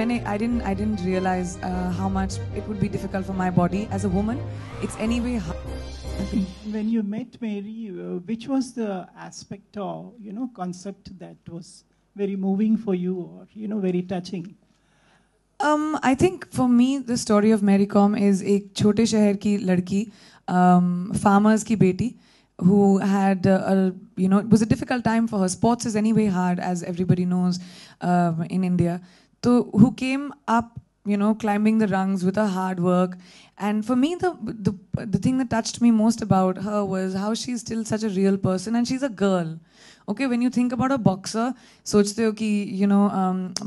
I didn't realize how much it would be difficult for my body as a woman. It's anyway hard. When you met Mary, which was the aspect or concept that was very moving for you, or very touching? I think for me the story of Mary Kom is एक छोटे शहर की लड़की, farmers की बेटी, who had it was a difficult time for her. Sports is anyway hard, as everybody knows, in India. So who came up, climbing the rungs with her hard work. And for me, the thing that touched me most about her was how she's still such a real person, and she's a girl. Okay, when you think about a boxer, सोचते हो कि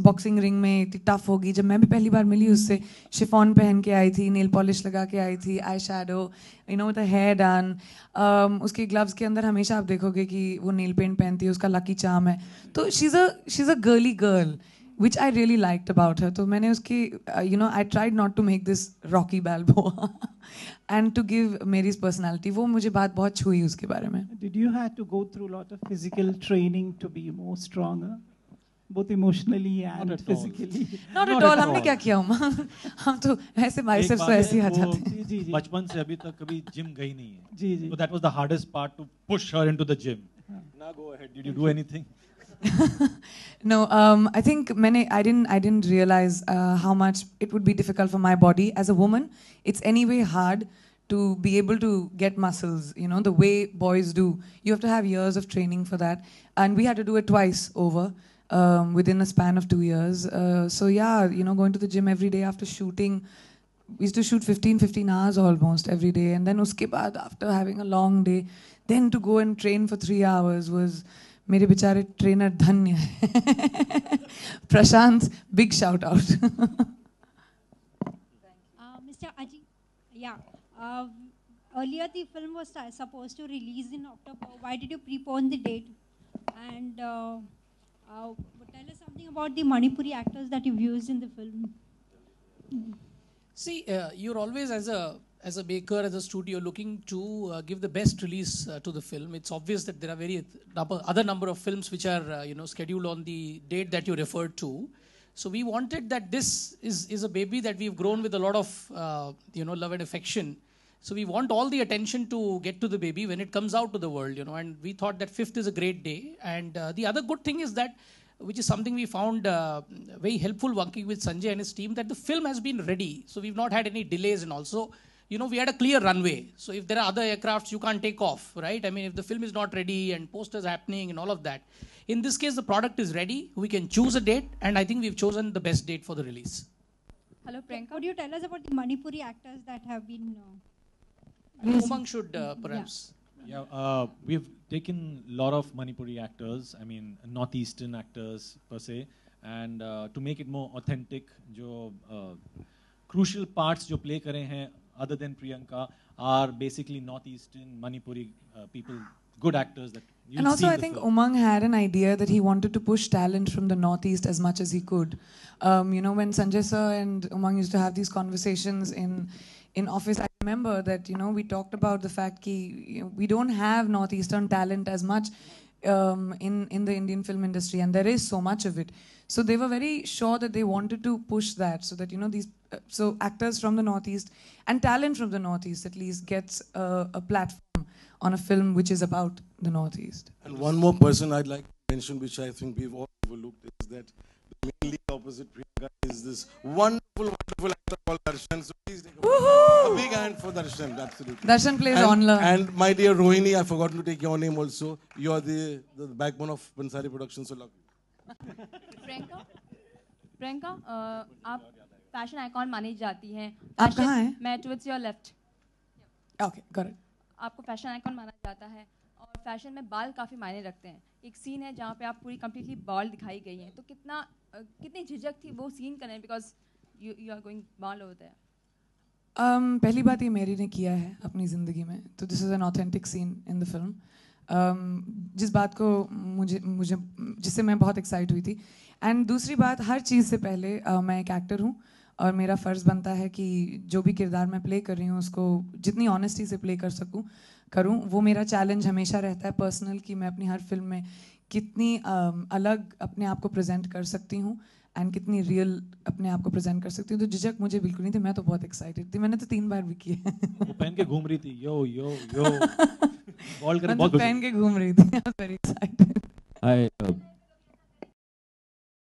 boxing ring में इतनी tough होगी. जब मैं भी पहली बार मिली उससे, chiffon पहन के आई थी, nail polish लगा के आई थी, eye shadow, with the hair done. उसके gloves के अंदर हमेशा आप देखोगे कि वो nail paint पहनती है, उसका lucky charm है. तो she's a girly girl, which I really liked about her. तो मैंने उसकी, I tried not to make this Rocky Balboa and to give Mary's personality. वो मुझे बात बहुत छुई उसके बारे में. Did you have to go through a lot of physical training to be more stronger, both emotionally and physically? Not at all. हमने क्या किया उमा? हम तो ऐसे biceps तो ऐसे ही आ जाते हैं. बचपन से अभी तक कभी gym गई नहीं है. जी जी. So that was the hardest part, to push her into the gym. Now go ahead. Did you do anything? No, I think I didn't realize how much it would be difficult for my body as a woman. It's anyway hard to be able to get muscles, the way boys do. You have to have years of training for that, and we had to do it twice over within a span of 2 years. So yeah, going to the gym every day after shooting. We used to shoot 15 hours almost every day, and then uske baad, after having a long day, then to go and train for 3 hours was. मेरे बेचारे trainer धन्य है. प्रशांत, big shout out. Mr. Ajit, yeah. Earlier the film was supposed to release in October. Why did you prepone the date? And tell us something about the Manipuri actors that you've used in the film. See, you're always as a maker, as a studio, looking to give the best release to the film. It's obvious that there are other number of films which are scheduled on the date that you referred to. So we wanted that this is a baby that we've grown with a lot of love and affection. So we want all the attention to get to the baby when it comes out to the world, and we thought that 5th is a great day. And the other good thing is that, which is something we found very helpful working with Sanjay and his team, that the film has been ready. So we've not had any delays, and also we had a clear runway. So if there are other aircrafts, you can't take off, right? I mean, if the film is not ready and posters happening and all of that. In this case, the product is ready. We can choose a date, and I think we've chosen the best date for the release. Hello, Priyanka. Could you tell us about the Manipuri actors that have been... Umang should perhaps... Yeah, we've taken a lot of Manipuri actors, I mean, Northeastern actors per se, and to make it more authentic, जो crucial parts जो play करे हैं, other than Priyanka, are basically Northeastern, Manipuri people, good actors that you'll And also see I think Umang had an idea that he wanted to push talent from the Northeast as much as he could. When Sanjay sir and Umang used to have these conversations in office, I remember that, we talked about the fact that we don't have Northeastern talent as much in the Indian film industry, and there is so much of it. So they were very sure that they wanted to push that, so that these so actors from the Northeast and talent from the Northeast at least gets a platform on a film which is about the Northeast. And one more person I'd like to mention, which I think we've all overlooked, is that the mainly opposite Priyanka is this wonderful actor called Darshan. So please take a big hand for Darshan, absolutely. Darshan plays Onla. And my dear Rohini, I've forgotten to take your name also. You're the backbone of Bhansali Productions, so love you. Priyanka, आप fashion icon मानी जाती हैं. आप कहाँ हैं? मैं towards your left. Okay, got it. आपको fashion icon माना जाता है, और फैशन में बाल काफ़ी मायने रखते हैं. एक सीन है जहाँ पे आप पूरी completely बाल दिखाई गई हैं, तो कितनी झिझक थी वो सीन करने, because you are going bald over there. पहली बात ये मेरी ने किया है अपनी ज़िंदगी में, तो this is an authentic scene in the film. जिस बात को मुझे जिससे मैं बहुत एक्साइट हुई थी. एंड दूसरी बात, हर चीज़ से पहले मैं एक एक्टर हूँ, और मेरा फ़र्ज़ बनता है कि जो भी किरदार मैं प्ले कर रही हूँ उसको जितनी ऑनेस्टी से प्ले करूँ. वो मेरा चैलेंज हमेशा रहता है पर्सनल, कि मैं अपनी हर फिल्म में कितनी अलग अपने आप को प्रेजेंट कर सकती हूँ. एंड कितनी रियल अपने आप को प्रेजेंट कर सकती हूँ. तो झिझक मुझे बिल्कुल नहीं थी. मैं तो बहुत एक्साइटेड थी. मैंने तो 3 बार भी किए. वो पहन के घूम रही थी, यो यो यो. बॉल कर मैं बहुत तो पहन के घूम रही थी. I was very excited. Hi,